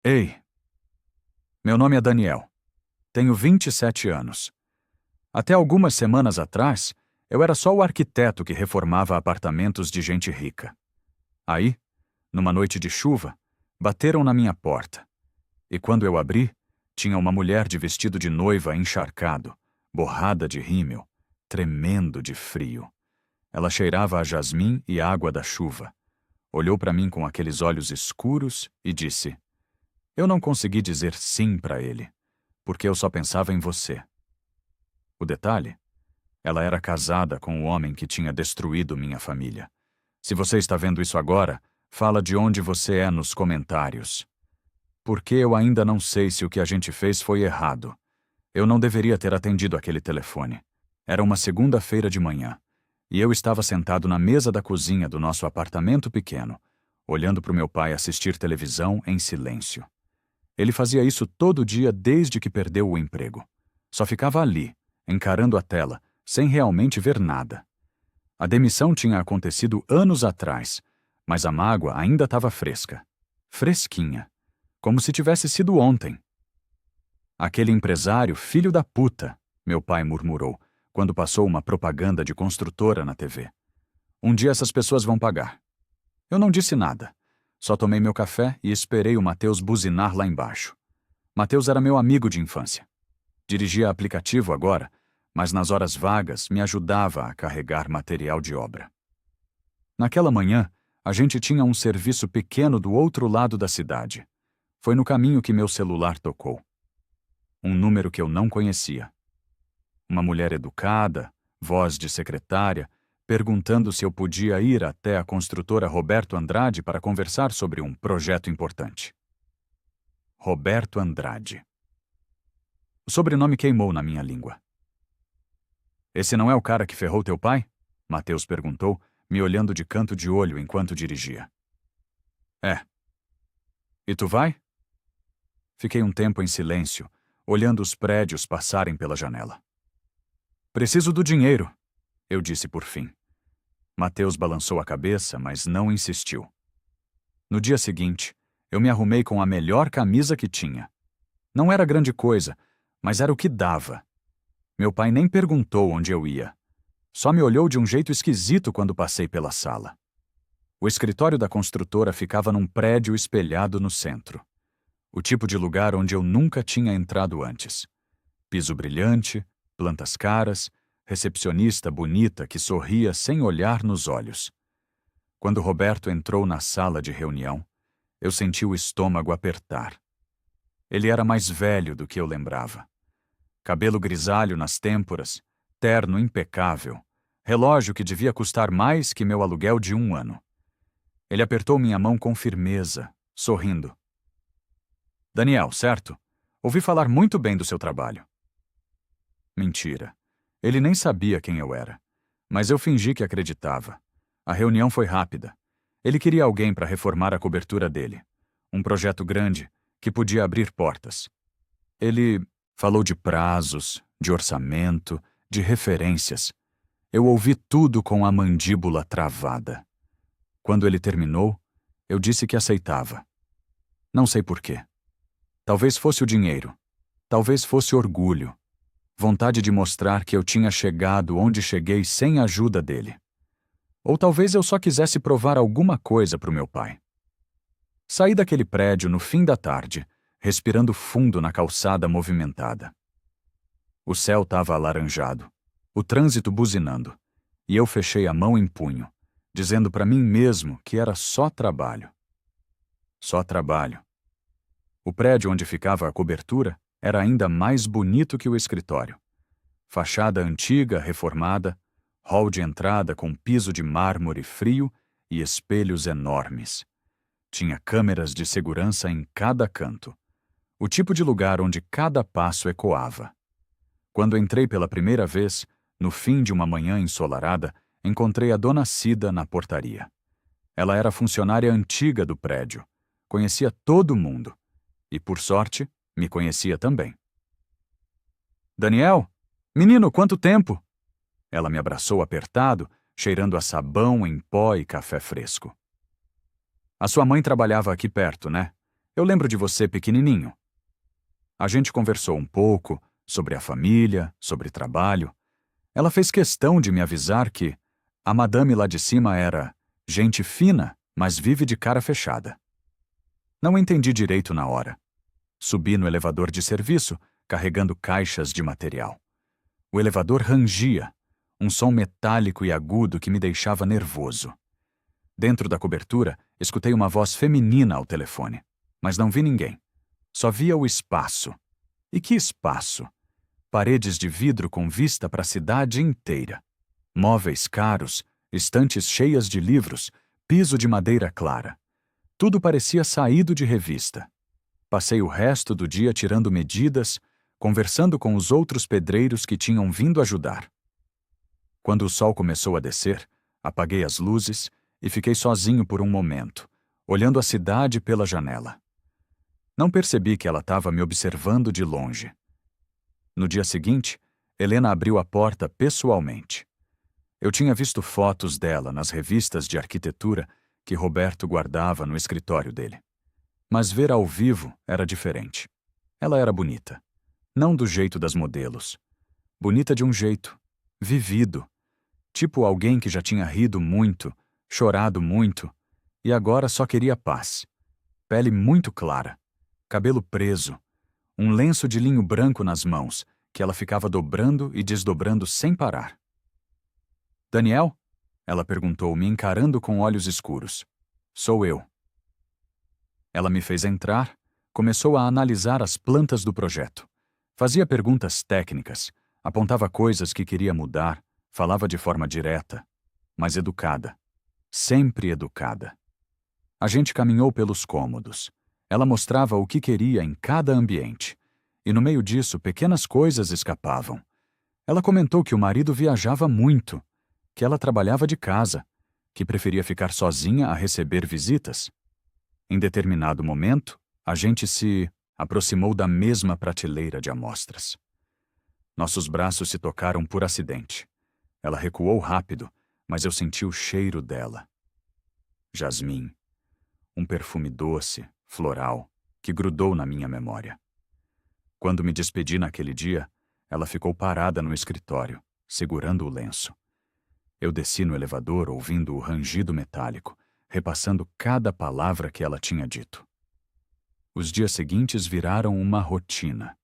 Ei, meu nome é Daniel. Tenho 27 anos. Até algumas semanas atrás, eu era só o arquiteto que reformava apartamentos de gente rica. Aí, numa noite de chuva, bateram na minha porta. E quando eu abri, tinha uma mulher de vestido de noiva encharcado, borrada de rímel, tremendo de frio. Ela cheirava a jasmim e água da chuva. Olhou para mim com aqueles olhos escuros e disse: Eu não consegui dizer sim para ele, porque eu só pensava em você. O detalhe? Ela era casada com o homem que tinha destruído minha família. Se você está vendo isso agora, fala de onde você é nos comentários. Porque eu ainda não sei se o que a gente fez foi errado. Eu não deveria ter atendido aquele telefone. Era uma segunda-feira de manhã, e eu estava sentado na mesa da cozinha do nosso apartamento pequeno, olhando para o meu pai assistir televisão em silêncio. Ele fazia isso todo dia desde que perdeu o emprego. Só ficava ali, encarando a tela, sem realmente ver nada. A demissão tinha acontecido anos atrás, mas a mágoa ainda estava fresca. Fresquinha. Como se tivesse sido ontem. Aquele empresário, filho da puta, meu pai murmurou, quando passou uma propaganda de construtora na TV. Um dia essas pessoas vão pagar. Eu não disse nada. Só tomei meu café e esperei o Matheus buzinar lá embaixo. Matheus era meu amigo de infância. Dirigia aplicativo agora, mas nas horas vagas me ajudava a carregar material de obra. Naquela manhã, a gente tinha um serviço pequeno do outro lado da cidade. Foi no caminho que meu celular tocou. Um número que eu não conhecia. Uma mulher educada, voz de secretária, perguntando se eu podia ir até a construtora Roberto Andrade para conversar sobre um projeto importante. Roberto Andrade. O sobrenome queimou na minha língua. Esse não é o cara que ferrou teu pai? Matheus perguntou, me olhando de canto de olho enquanto dirigia. É. E tu vai? Fiquei um tempo em silêncio, olhando os prédios passarem pela janela. Preciso do dinheiro, eu disse por fim. Matheus balançou a cabeça, mas não insistiu. No dia seguinte, eu me arrumei com a melhor camisa que tinha. Não era grande coisa, mas era o que dava. Meu pai nem perguntou onde eu ia. Só me olhou de um jeito esquisito quando passei pela sala. O escritório da construtora ficava num prédio espelhado no centro. O tipo de lugar onde eu nunca tinha entrado antes. Piso brilhante, plantas caras, recepcionista bonita que sorria sem olhar nos olhos. Quando Roberto entrou na sala de reunião, eu senti o estômago apertar. Ele era mais velho do que eu lembrava. Cabelo grisalho nas têmporas, terno impecável, relógio que devia custar mais que meu aluguel de 1 ano. Ele apertou minha mão com firmeza, sorrindo. Daniel, certo? Ouvi falar muito bem do seu trabalho. Mentira. Ele nem sabia quem eu era. Mas eu fingi que acreditava. A reunião foi rápida. Ele queria alguém para reformar a cobertura dele. Um projeto grande, que podia abrir portas. Ele falou de prazos, de orçamento, de referências. Eu ouvi tudo com a mandíbula travada. Quando ele terminou, eu disse que aceitava. Não sei por quê. Talvez fosse o dinheiro. Talvez fosse orgulho. Vontade de mostrar que eu tinha chegado onde cheguei sem a ajuda dele. Ou talvez eu só quisesse provar alguma coisa para o meu pai. Saí daquele prédio no fim da tarde, respirando fundo na calçada movimentada. O céu estava alaranjado, o trânsito buzinando, e eu fechei a mão em punho, dizendo para mim mesmo que era só trabalho. Só trabalho. O prédio onde ficava a cobertura era ainda mais bonito que o escritório. Fachada antiga, reformada, hall de entrada com piso de mármore frio e espelhos enormes. Tinha câmeras de segurança em cada canto. O tipo de lugar onde cada passo ecoava. Quando entrei pela primeira vez, no fim de uma manhã ensolarada, encontrei a dona Cida na portaria. Ela era funcionária antiga do prédio. Conhecia todo mundo. E, por sorte, me conhecia também. Daniel? Menino, quanto tempo? Ela me abraçou apertado, cheirando a sabão em pó e café fresco. A sua mãe trabalhava aqui perto, né? Eu lembro de você pequenininho. A gente conversou um pouco sobre a família, sobre trabalho. Ela fez questão de me avisar que a madame lá de cima era gente fina, mas vive de cara fechada. Não entendi direito na hora. Subi no elevador de serviço, carregando caixas de material. O elevador rangia, um som metálico e agudo que me deixava nervoso. Dentro da cobertura, escutei uma voz feminina ao telefone, mas não vi ninguém. Só via o espaço. E que espaço! Paredes de vidro com vista para a cidade inteira. Móveis caros, estantes cheias de livros, piso de madeira clara. Tudo parecia saído de revista. Passei o resto do dia tirando medidas, conversando com os outros pedreiros que tinham vindo ajudar. Quando o sol começou a descer, apaguei as luzes e fiquei sozinho por um momento, olhando a cidade pela janela. Não percebi que ela estava me observando de longe. No dia seguinte, Helena abriu a porta pessoalmente. Eu tinha visto fotos dela nas revistas de arquitetura que Roberto guardava no escritório dele. Mas ver ao vivo era diferente. Ela era bonita. Não do jeito das modelos. Bonita de um jeito, vivido. Tipo alguém que já tinha rido muito, chorado muito, e agora só queria paz. Pele muito clara, cabelo preso, um lenço de linho branco nas mãos, que ela ficava dobrando e desdobrando sem parar. Daniel? Ela perguntou, me encarando com olhos escuros. Sou eu. Ela me fez entrar, começou a analisar as plantas do projeto. Fazia perguntas técnicas, apontava coisas que queria mudar, falava de forma direta, mas educada. Sempre educada. A gente caminhou pelos cômodos. Ela mostrava o que queria em cada ambiente. E no meio disso, pequenas coisas escapavam. Ela comentou que o marido viajava muito, que ela trabalhava de casa, que preferia ficar sozinha a receber visitas. Em determinado momento, a gente se aproximou da mesma prateleira de amostras. Nossos braços se tocaram por acidente. Ela recuou rápido, mas eu senti o cheiro dela. Jasmim. Um perfume doce, floral, que grudou na minha memória. Quando me despedi naquele dia, ela ficou parada no escritório, segurando o lenço. Eu desci no elevador ouvindo o rangido metálico, repassando cada palavra que ela tinha dito. Os dias seguintes viraram uma rotina.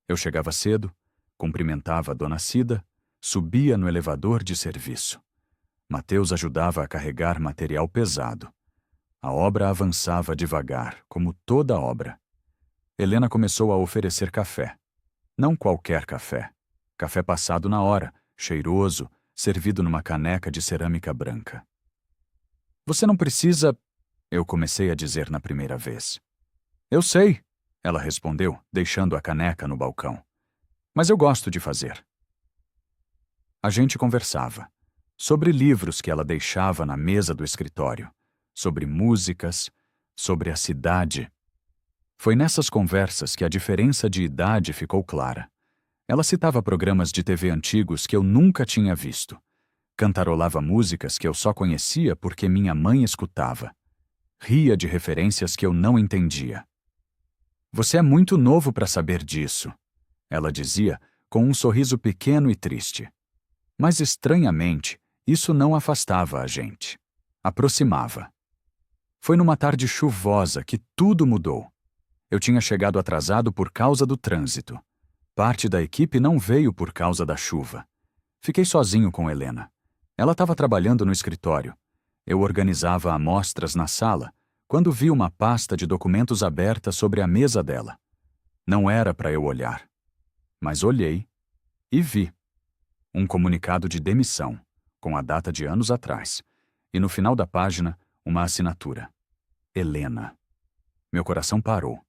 Eu chegava cedo, cumprimentava a dona Cida, subia no elevador de serviço. Mateus ajudava a carregar material pesado. A obra avançava devagar, como toda obra. Helena começou a oferecer café. Não qualquer café. Café passado na hora, cheiroso, servido numa caneca de cerâmica branca. Você não precisa... Eu comecei a dizer na primeira vez. Eu sei, ela respondeu, deixando a caneca no balcão. Mas eu gosto de fazer. A gente conversava. Sobre livros que ela deixava na mesa do escritório. Sobre músicas. Sobre a cidade. Foi nessas conversas que a diferença de idade ficou clara. Ela citava programas de TV antigos que eu nunca tinha visto. Cantarolava músicas que eu só conhecia porque minha mãe escutava. Ria de referências que eu não entendia. Você é muito novo para saber disso, ela dizia com um sorriso pequeno e triste. Mas estranhamente, isso não afastava a gente. Aproximava. Foi numa tarde chuvosa que tudo mudou. Eu tinha chegado atrasado por causa do trânsito. Parte da equipe não veio por causa da chuva. Fiquei sozinho com Helena. Ela estava trabalhando no escritório. Eu organizava amostras na sala, quando vi uma pasta de documentos aberta sobre a mesa dela. Não era para eu olhar. Mas olhei e vi. Um comunicado de demissão, com a data de anos atrás. E no final da página, uma assinatura. Helena. Meu coração parou.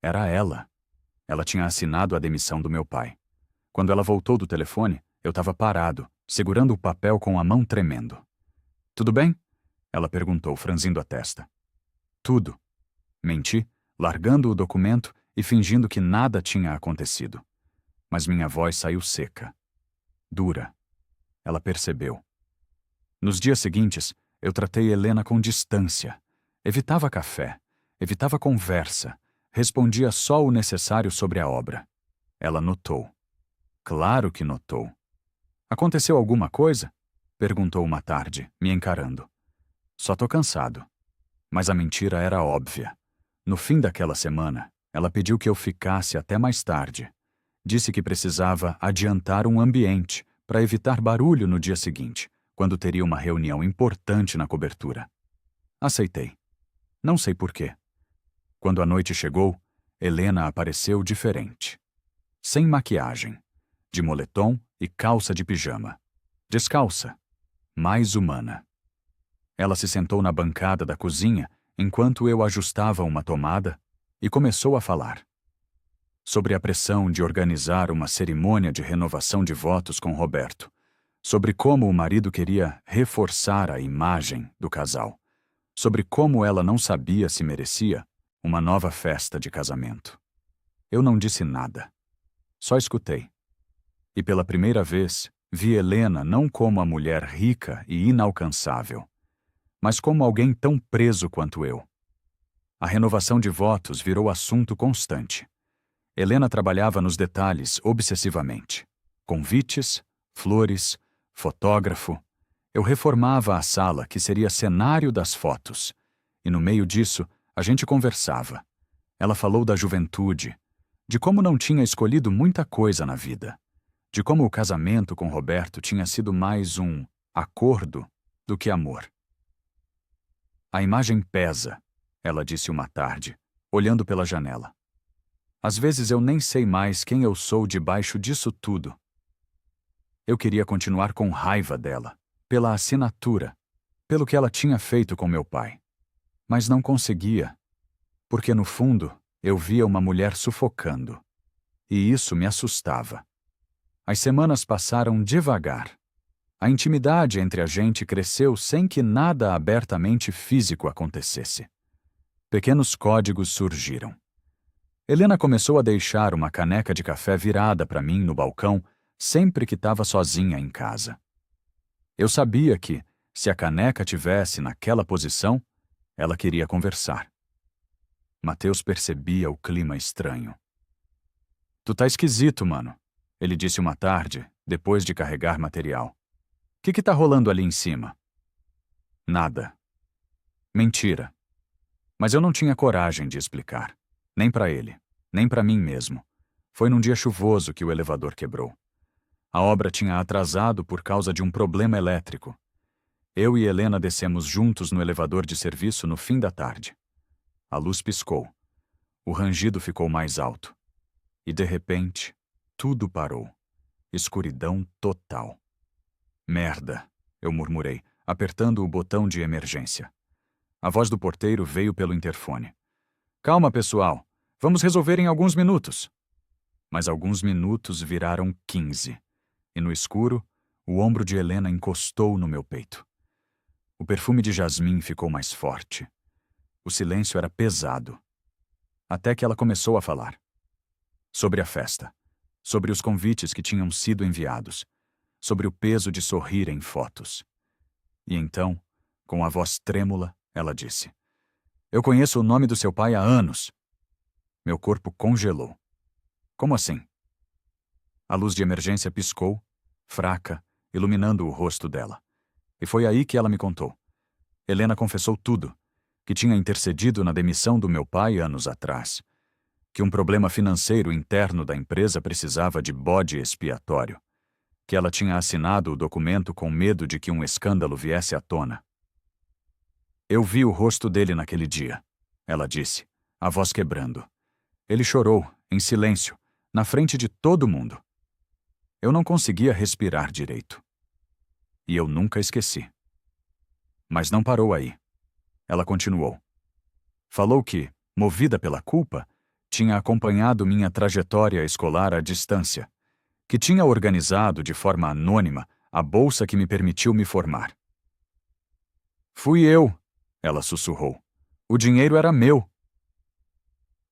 Era ela. Ela tinha assinado a demissão do meu pai. Quando ela voltou do telefone, eu estava parado, segurando o papel com a mão tremendo. Tudo bem? Ela perguntou, franzindo a testa. Tudo. Menti, largando o documento e fingindo que nada tinha acontecido. Mas minha voz saiu seca. Dura. Ela percebeu. Nos dias seguintes, eu tratei Helena com distância. Evitava café. Evitava conversa. Respondia só o necessário sobre a obra. Ela notou. Claro que notou. Aconteceu alguma coisa? Perguntou uma tarde, me encarando. Só tô cansado. Mas a mentira era óbvia. No fim daquela semana, ela pediu que eu ficasse até mais tarde. Disse que precisava adiantar um ambiente para evitar barulho no dia seguinte, quando teria uma reunião importante na cobertura. Aceitei. Não sei por quê. Quando a noite chegou, Helena apareceu diferente. Sem maquiagem, de moletom e calça de pijama. Descalça, mais humana. Ela se sentou na bancada da cozinha enquanto eu ajustava uma tomada e começou a falar. Sobre a pressão de organizar uma cerimônia de renovação de votos com Roberto. Sobre como o marido queria reforçar a imagem do casal. Sobre como ela não sabia se merecia uma nova festa de casamento. Eu não disse nada. Só escutei. E pela primeira vez, vi Helena não como a mulher rica e inalcançável, mas como alguém tão preso quanto eu. A renovação de votos virou assunto constante. Helena trabalhava nos detalhes obsessivamente. Convites, flores, fotógrafo. Eu reformava a sala, que seria cenário das fotos. E no meio disso, a gente conversava. Ela falou da juventude, de como não tinha escolhido muita coisa na vida, de como o casamento com Roberto tinha sido mais um acordo do que amor. A imagem pesa, ela disse uma tarde, olhando pela janela. Às vezes eu nem sei mais quem eu sou debaixo disso tudo. Eu queria continuar com raiva dela, pela assinatura, pelo que ela tinha feito com meu pai. Mas não conseguia, porque no fundo eu via uma mulher sufocando. E isso me assustava. As semanas passaram devagar. A intimidade entre a gente cresceu sem que nada abertamente físico acontecesse. Pequenos códigos surgiram. Helena começou a deixar uma caneca de café virada para mim no balcão sempre que estava sozinha em casa. Eu sabia que, se a caneca tivesse naquela posição, ela queria conversar. Mateus percebia o clima estranho. Tu tá esquisito, mano, ele disse uma tarde, depois de carregar material. Que tá rolando ali em cima? Nada. Mentira. Mas eu não tinha coragem de explicar. Nem para ele, nem para mim mesmo. Foi num dia chuvoso que o elevador quebrou. A obra tinha atrasado por causa de um problema elétrico. Eu e Helena descemos juntos no elevador de serviço no fim da tarde. A luz piscou. O rangido ficou mais alto. E, de repente, tudo parou. Escuridão total. Merda, eu murmurei, apertando o botão de emergência. A voz do porteiro veio pelo interfone. Calma, pessoal. Vamos resolver em alguns minutos. Mas alguns minutos viraram 15. E no escuro, o ombro de Helena encostou no meu peito. O perfume de jasmim ficou mais forte. O silêncio era pesado. Até que ela começou a falar. Sobre a festa. Sobre os convites que tinham sido enviados. Sobre o peso de sorrir em fotos. E então, com a voz trêmula, ela disse: Eu conheço o nome do seu pai há anos. Meu corpo congelou. Como assim? A luz de emergência piscou, fraca, iluminando o rosto dela. E foi aí que ela me contou. Helena confessou tudo, que tinha intercedido na demissão do meu pai anos atrás, que um problema financeiro interno da empresa precisava de bode expiatório, que ela tinha assinado o documento com medo de que um escândalo viesse à tona. Eu vi o rosto dele naquele dia, ela disse, a voz quebrando. Ele chorou, em silêncio, na frente de todo mundo. Eu não conseguia respirar direito. E eu nunca esqueci. Mas não parou aí. Ela continuou. Falou que, movida pela culpa, tinha acompanhado minha trajetória escolar à distância, que tinha organizado de forma anônima a bolsa que me permitiu me formar. Fui eu, ela sussurrou. O dinheiro era meu.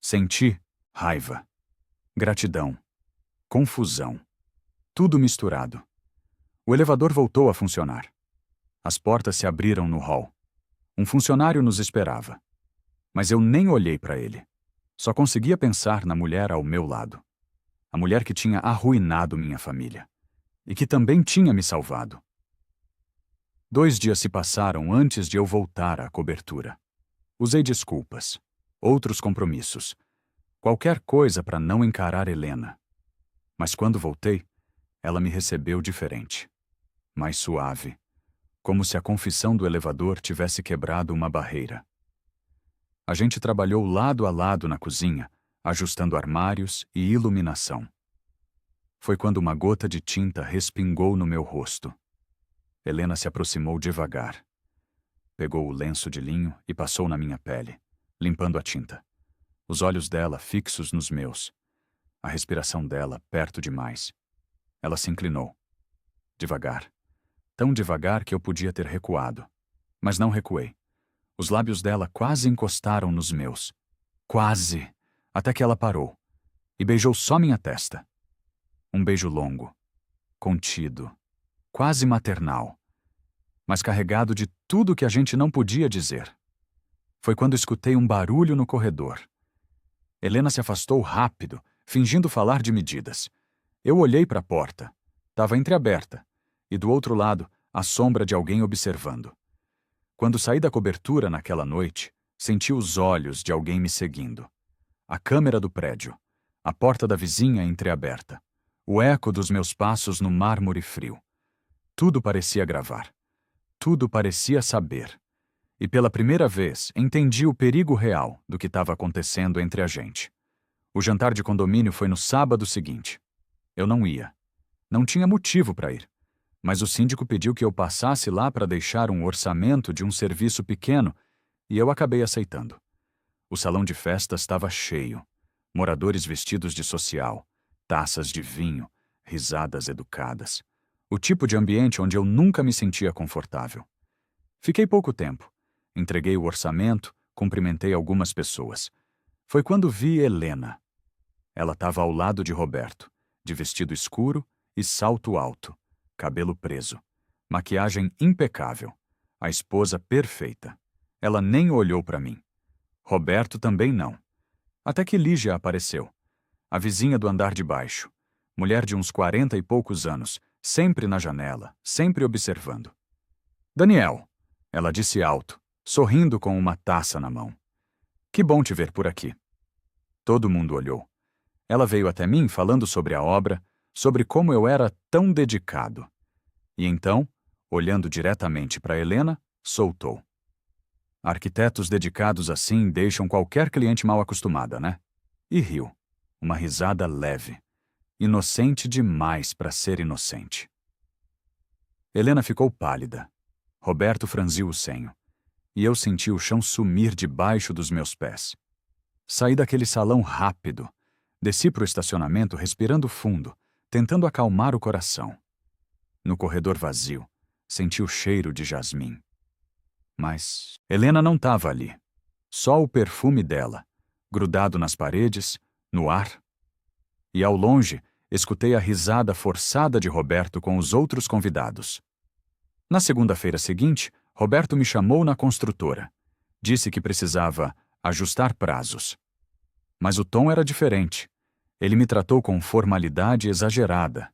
Senti raiva, gratidão, confusão, tudo misturado. O elevador voltou a funcionar. As portas se abriram no hall. Um funcionário nos esperava. Mas eu nem olhei para ele. Só conseguia pensar na mulher ao meu lado. A mulher que tinha arruinado minha família. E que também tinha me salvado. 2 dias se passaram antes de eu voltar à cobertura. Usei desculpas, outros compromissos, qualquer coisa para não encarar Helena. Mas quando voltei, ela me recebeu diferente, mais suave, como se a confissão do elevador tivesse quebrado uma barreira. A gente trabalhou lado a lado na cozinha, ajustando armários e iluminação. Foi quando uma gota de tinta respingou no meu rosto. Helena se aproximou devagar. Pegou o lenço de linho e passou na minha pele, limpando a tinta. Os olhos dela fixos nos meus. A respiração dela perto demais. Ela se inclinou. Devagar. Tão devagar que eu podia ter recuado. Mas não recuei. Os lábios dela quase encostaram nos meus. Quase! Até que ela parou. E beijou só minha testa. Um beijo longo. Contido. Quase maternal. Mas carregado de tudo que a gente não podia dizer. Foi quando escutei um barulho no corredor. Helena se afastou rápido, fingindo falar de medidas. Eu olhei para a porta. Estava entreaberta. E do outro lado, a sombra de alguém observando. Quando saí da cobertura naquela noite, senti os olhos de alguém me seguindo. A câmera do prédio. A porta da vizinha entreaberta. O eco dos meus passos no mármore frio. Tudo parecia gravar. Tudo parecia saber. E pela primeira vez entendi o perigo real do que estava acontecendo entre a gente. O jantar de condomínio foi no sábado seguinte. Eu não ia. Não tinha motivo para ir. Mas o síndico pediu que eu passasse lá para deixar um orçamento de um serviço pequeno e eu acabei aceitando. O salão de festas estava cheio. Moradores vestidos de social, taças de vinho, risadas educadas. O tipo de ambiente onde eu nunca me sentia confortável. Fiquei pouco tempo. Entreguei o orçamento, cumprimentei algumas pessoas. Foi quando vi Helena. Ela estava ao lado de Roberto, de vestido escuro e salto alto, cabelo preso, maquiagem impecável, a esposa perfeita. Ela nem olhou para mim. Roberto também não. Até que Lígia apareceu. A vizinha do andar de baixo. Mulher de uns 40 e poucos anos, sempre na janela, sempre observando. Daniel, ela disse alto, sorrindo com uma taça na mão. Que bom te ver por aqui. Todo mundo olhou. Ela veio até mim falando sobre a obra, sobre como eu era tão dedicado. E então, olhando diretamente para Helena, soltou. Arquitetos dedicados assim deixam qualquer cliente mal acostumada, né? E riu. Uma risada leve. Inocente demais para ser inocente. Helena ficou pálida. Roberto franziu o senho. E eu senti o chão sumir debaixo dos meus pés. Saí daquele salão rápido. Desci para o estacionamento respirando fundo, tentando acalmar o coração. No corredor vazio, senti o cheiro de jasmim. Mas Helena não estava ali. Só o perfume dela, grudado nas paredes, no ar. E ao longe, escutei a risada forçada de Roberto com os outros convidados. Na segunda-feira seguinte, Roberto me chamou na construtora. Disse que precisava ajustar prazos. Mas o tom era diferente. Ele me tratou com formalidade exagerada.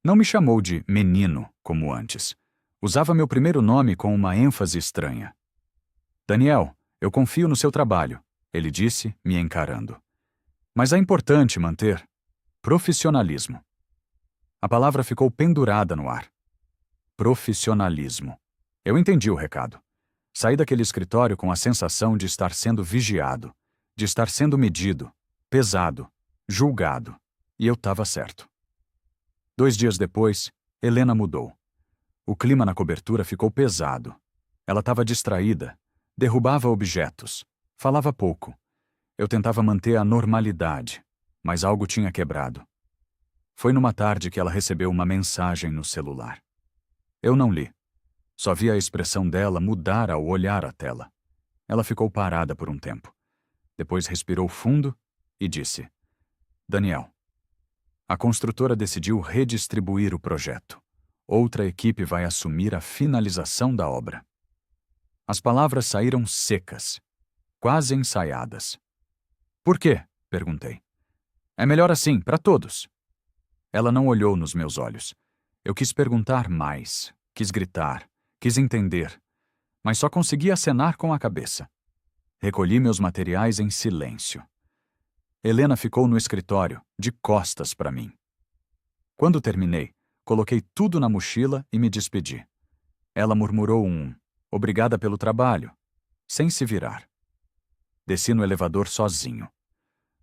Não me chamou de menino, como antes. Usava meu primeiro nome com uma ênfase estranha. Daniel, eu confio no seu trabalho, ele disse, me encarando. Mas é importante manter profissionalismo. A palavra ficou pendurada no ar. Profissionalismo. Eu entendi o recado. Saí daquele escritório com a sensação de estar sendo vigiado, de estar sendo medido, pesado, julgado. E eu estava certo. 2 dias depois, Helena mudou. O clima na cobertura ficou pesado. Ela estava distraída, derrubava objetos, falava pouco. Eu tentava manter a normalidade, mas algo tinha quebrado. Foi numa tarde que ela recebeu uma mensagem no celular. Eu não li. Só vi a expressão dela mudar ao olhar a tela. Ela ficou parada por um tempo. Depois respirou fundo e disse: Daniel, a construtora decidiu redistribuir o projeto. Outra equipe vai assumir a finalização da obra. As palavras saíram secas. quase ensaiadas. Por quê? Perguntei. É melhor assim, para todos. Ela não olhou nos meus olhos. Eu quis perguntar mais, quis gritar, quis entender, mas só consegui acenar com a cabeça. Recolhi meus materiais em silêncio. Helena ficou no escritório, de costas para mim. Quando terminei, coloquei tudo na mochila e me despedi. Ela murmurou obrigada pelo trabalho, sem se virar. Desci no elevador sozinho.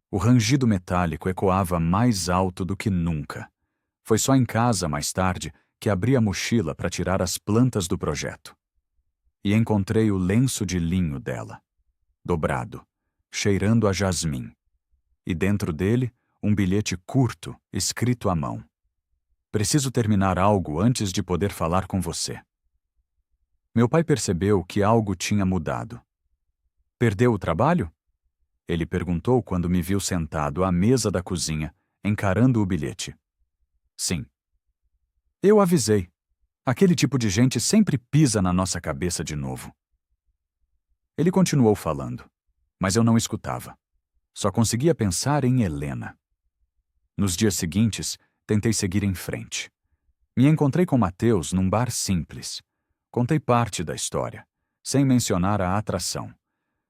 O rangido metálico ecoava mais alto do que nunca. Foi só em casa, mais tarde, que abri a mochila para tirar as plantas do projeto. E encontrei o lenço de linho dela, dobrado, cheirando a jasmim. E dentro dele, um bilhete curto, escrito à mão. Preciso terminar algo antes de poder falar com você. Meu pai percebeu que algo tinha mudado. Perdeu o trabalho? Ele perguntou quando me viu sentado à mesa da cozinha, encarando o bilhete. Sim. Eu avisei. Aquele tipo de gente sempre pisa na nossa cabeça de novo. Ele continuou falando, mas eu não escutava. Só conseguia pensar em Helena. Nos dias seguintes, tentei seguir em frente. Me encontrei com Matheus num bar simples. Contei parte da história, sem mencionar a atração.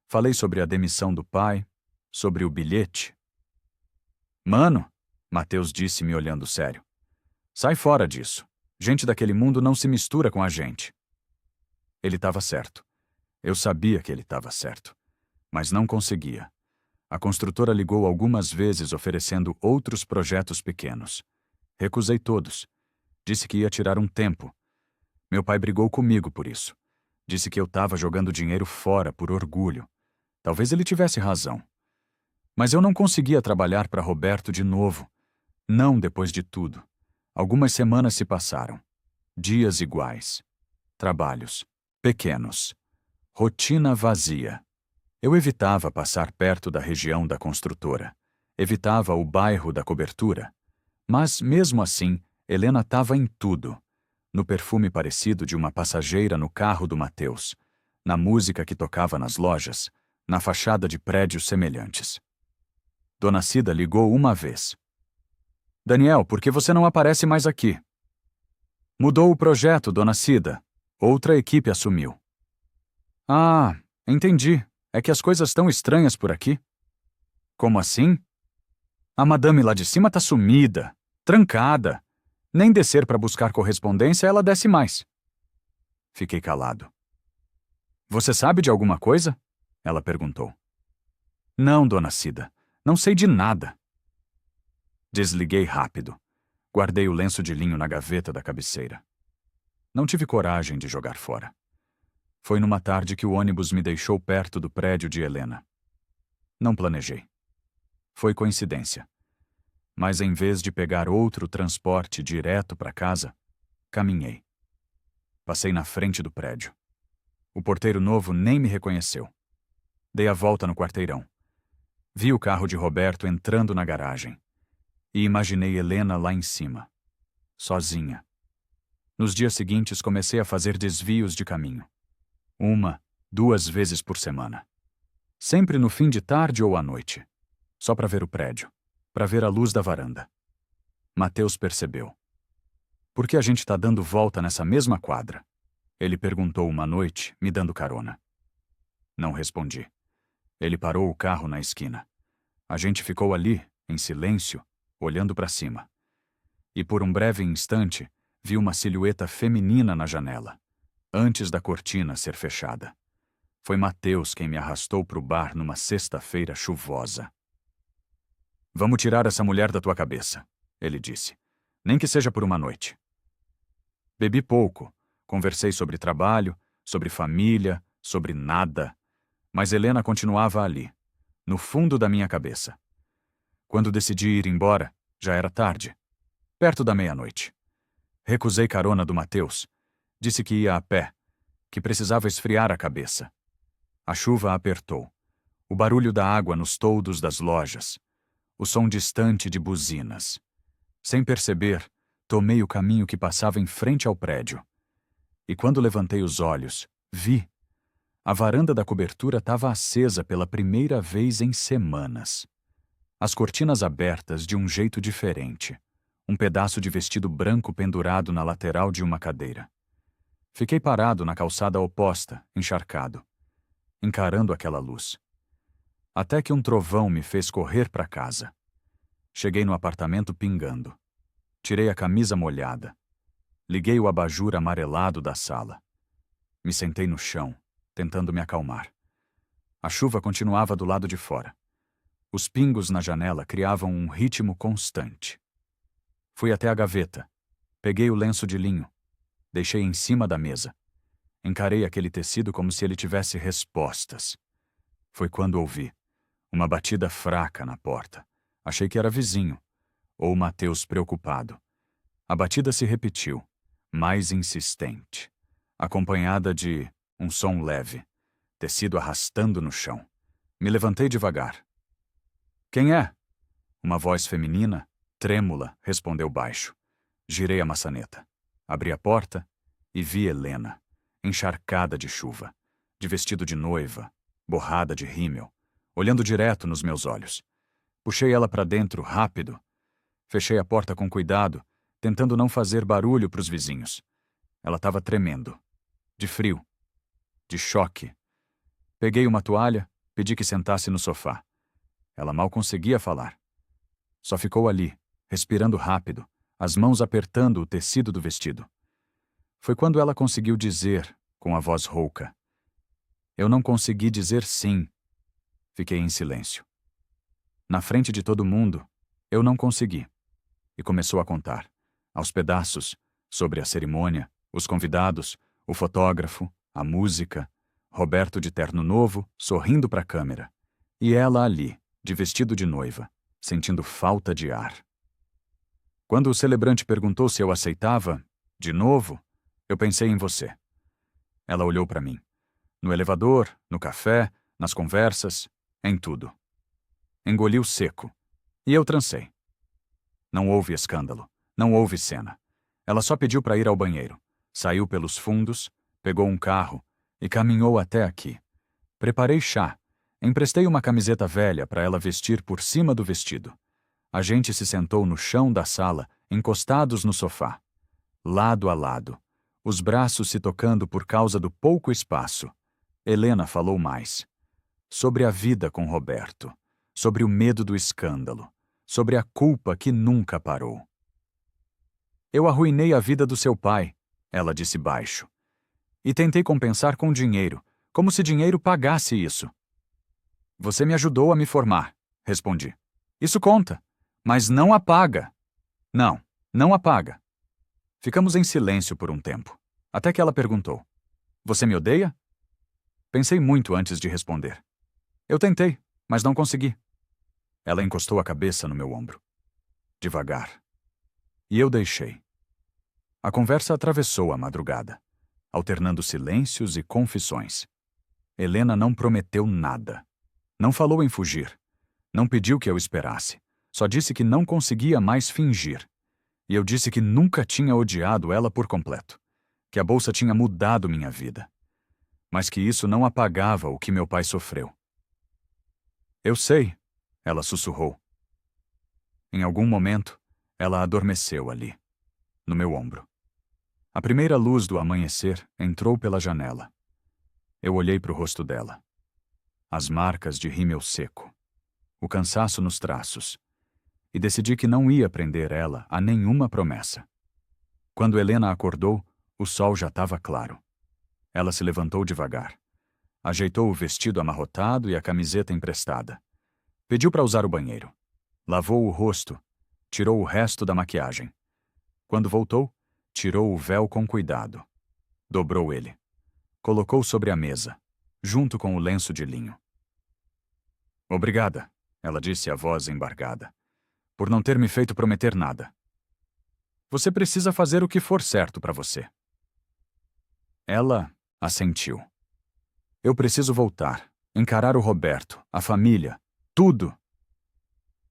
Falei sobre a demissão do pai, sobre o bilhete. Mano, Matheus disse me olhando sério. Sai fora disso. Gente daquele mundo não se mistura com a gente. Ele estava certo. Eu sabia que ele estava certo. Mas não conseguia. A construtora ligou algumas vezes oferecendo outros projetos pequenos. Recusei todos. Disse que ia tirar um tempo. Meu pai brigou comigo por isso. Disse que eu estava jogando dinheiro fora por orgulho. Talvez ele tivesse razão. Mas eu não conseguia trabalhar para Roberto de novo. Não depois de tudo. Algumas semanas se passaram. Dias iguais. Trabalhos. Pequenos. Rotina vazia. Eu evitava passar perto da região da construtora. Evitava o bairro da cobertura. Mas, mesmo assim, Helena estava em tudo. No perfume parecido de uma passageira no carro do Matheus. Na música que tocava nas lojas. Na fachada de prédios semelhantes. Dona Cida ligou uma vez. Daniel, por que você não aparece mais aqui? Mudou o projeto, Dona Cida. Outra equipe assumiu. Ah, entendi. É que as coisas estão estranhas por aqui. Como assim? A madame lá de cima tá sumida, trancada. Nem descer para buscar correspondência ela desce mais. Fiquei calado. Você sabe de alguma coisa? Ela perguntou. Não, Dona Cida. Não sei de nada. Desliguei rápido. Guardei o lenço de linho na gaveta da cabeceira. Não tive coragem de jogar fora. Foi numa tarde que o ônibus me deixou perto do prédio de Helena. Não planejei. Foi coincidência. Mas em vez de pegar outro transporte direto para casa, caminhei. Passei na frente do prédio. O porteiro novo nem me reconheceu. Dei a volta no quarteirão. Vi o carro de Roberto entrando na garagem. E imaginei Helena lá em cima. Sozinha. Nos dias seguintes comecei a fazer desvios de caminho. 1, 2 vezes por semana. Sempre no fim de tarde ou à noite. Só para ver o prédio. Para ver a luz da varanda. Matheus percebeu. Por que a gente tá dando volta nessa mesma quadra? Ele perguntou uma noite, me dando carona. Não respondi. Ele parou o carro na esquina. A gente ficou ali, em silêncio, olhando para cima. E por um breve instante, vi uma silhueta feminina na janela, antes da cortina ser fechada. Foi Matheus quem me arrastou pro bar numa sexta-feira chuvosa. Vamos tirar essa mulher da tua cabeça, ele disse. Nem que seja por uma noite. Bebi pouco, conversei sobre trabalho, sobre família, sobre nada. Mas Helena continuava ali, no fundo da minha cabeça. Quando decidi ir embora, já era tarde, perto da meia-noite. Recusei carona do Matheus. Disse que ia a pé, que precisava esfriar a cabeça. A chuva apertou. O barulho da água nos toldos das lojas. O som distante de buzinas. Sem perceber, tomei o caminho que passava em frente ao prédio. E quando levantei os olhos, vi. A varanda da cobertura estava acesa pela primeira vez em semanas. As cortinas abertas de um jeito diferente. Um pedaço de vestido branco pendurado na lateral de uma cadeira. Fiquei parado na calçada oposta, encharcado, encarando aquela luz. Até que um trovão me fez correr para casa. Cheguei no apartamento pingando. Tirei a camisa molhada. Liguei o abajur amarelado da sala. Me sentei no chão, tentando me acalmar. A chuva continuava do lado de fora. Os pingos na janela criavam um ritmo constante. Fui até a gaveta. Peguei o lenço de linho. Deixei em cima da mesa. Encarei aquele tecido como se ele tivesse respostas. Foi quando ouvi uma batida fraca na porta. Achei que era vizinho, ou Mateus preocupado. A batida se repetiu, mais insistente, acompanhada de um som leve, tecido arrastando no chão. Me levantei devagar. Quem é? Uma voz feminina, trêmula, respondeu baixo. Girei a maçaneta. Abri a porta e vi Helena, encharcada de chuva, de vestido de noiva, borrada de rímel, olhando direto nos meus olhos. Puxei ela para dentro, rápido. Fechei a porta com cuidado, tentando não fazer barulho para os vizinhos. Ela estava tremendo, de frio, de choque. Peguei uma toalha, pedi que sentasse no sofá. Ela mal conseguia falar. Só ficou ali, respirando rápido, as mãos apertando o tecido do vestido. Foi quando ela conseguiu dizer, com a voz rouca. Eu não consegui dizer sim. Fiquei em silêncio. Na frente de todo mundo, eu não consegui. E começou a contar, aos pedaços, sobre a cerimônia, os convidados, o fotógrafo, a música, Roberto de terno novo, sorrindo para a câmera. E ela ali, de vestido de noiva, sentindo falta de ar. Quando o celebrante perguntou se eu aceitava, de novo, eu pensei em você. Ela olhou para mim. No elevador, no café, nas conversas, em tudo. Engoliu seco. E eu transei. Não houve escândalo. Não houve cena. Ela só pediu para ir ao banheiro. Saiu pelos fundos, pegou um carro e caminhou até aqui. Preparei chá. Emprestei uma camiseta velha para ela vestir por cima do vestido. A gente se sentou no chão da sala, encostados no sofá. Lado a lado. Os braços se tocando por causa do pouco espaço. Helena falou mais. Sobre a vida com Roberto. Sobre o medo do escândalo. Sobre a culpa que nunca parou. Eu arruinei a vida do seu pai, ela disse baixo. E tentei compensar com dinheiro, como se dinheiro pagasse isso. Você me ajudou a me formar, respondi. Isso conta, mas não apaga. Não, não apaga. Ficamos em silêncio por um tempo, até que ela perguntou. Você me odeia? Pensei muito antes de responder. Eu tentei, mas não consegui. Ela encostou a cabeça no meu ombro. Devagar. E eu deixei. A conversa atravessou a madrugada, alternando silêncios e confissões. Helena não prometeu nada. Não falou em fugir. Não pediu que eu esperasse. Só disse que não conseguia mais fingir. E eu disse que nunca tinha odiado ela por completo. Que a bolsa tinha mudado minha vida. Mas que isso não apagava o que meu pai sofreu. Eu sei, ela sussurrou. Em algum momento, ela adormeceu ali, no meu ombro. A primeira luz do amanhecer entrou pela janela. Eu olhei para o rosto dela. As marcas de rímel seco. O cansaço nos traços. E decidi que não ia prender ela a nenhuma promessa. Quando Helena acordou, o sol já estava claro. Ela se levantou devagar. Ajeitou o vestido amarrotado e a camiseta emprestada. Pediu para usar o banheiro. Lavou o rosto. Tirou o resto da maquiagem. Quando voltou, tirou o véu com cuidado. Dobrou ele. Colocou sobre a mesa, junto com o lenço de linho. Obrigada, ela disse a voz embargada, por não ter me feito prometer nada. Você precisa fazer o que for certo para você. Ela assentiu. Eu preciso voltar, encarar o Roberto, a família, tudo.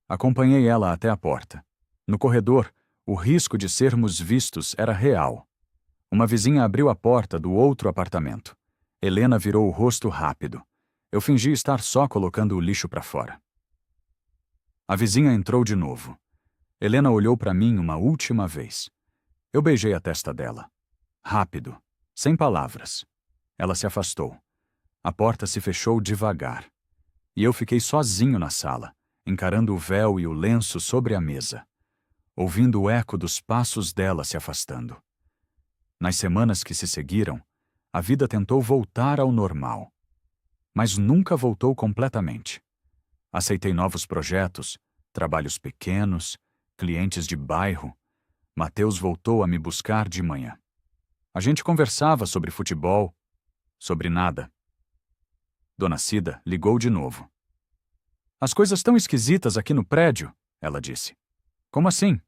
Acompanhei ela até a porta. No corredor, o risco de sermos vistos era real. Uma vizinha abriu a porta do outro apartamento. Helena virou o rosto rápido. Eu fingi estar só colocando o lixo para fora. A vizinha entrou de novo. Helena olhou para mim uma última vez. Eu beijei a testa dela. Rápido, sem palavras. Ela se afastou. A porta se fechou devagar. E eu fiquei sozinho na sala, encarando o véu e o lenço sobre a mesa, ouvindo o eco dos passos dela se afastando. Nas semanas que se seguiram, a vida tentou voltar ao normal. Mas nunca voltou completamente. Aceitei novos projetos, trabalhos pequenos, clientes de bairro. Mateus voltou a me buscar de manhã. A gente conversava sobre futebol, sobre nada. Dona Cida ligou de novo. As coisas tão esquisitas aqui no prédio, ela disse. Como assim?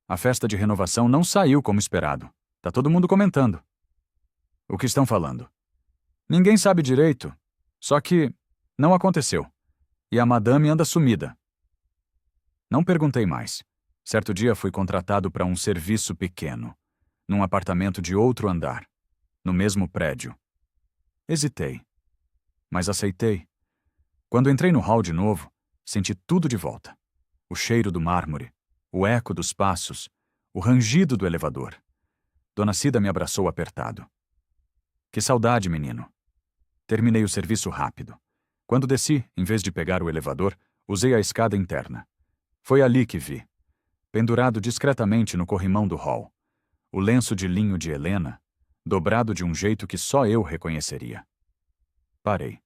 A festa de renovação não saiu como esperado. Tá todo mundo comentando. O que estão falando? Ninguém sabe direito. Só que não aconteceu. E a madame anda sumida. Não perguntei mais. Certo dia fui contratado para um serviço pequeno, num apartamento de outro andar, no mesmo prédio. Hesitei, mas aceitei. Quando entrei no hall de novo, senti tudo de volta. O cheiro do mármore, o eco dos passos, o rangido do elevador. Dona Cida me abraçou apertado. Que saudade, menino. Terminei o serviço rápido. Quando desci, em vez de pegar o elevador, usei a escada interna. Foi ali que vi, pendurado discretamente no corrimão do hall, o lenço de linho de Helena, dobrado de um jeito que só eu reconheceria. Parei.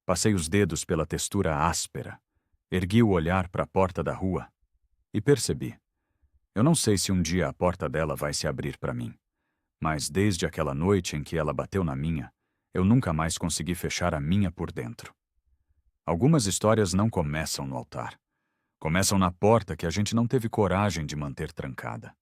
Passei os dedos pela textura áspera, ergui o olhar para a porta da rua e percebi. Eu não sei se um dia a porta dela vai se abrir para mim, mas desde aquela noite em que ela bateu na minha, eu nunca mais consegui fechar a minha por dentro. Algumas histórias não começam no altar. Começam na porta que a gente não teve coragem de manter trancada.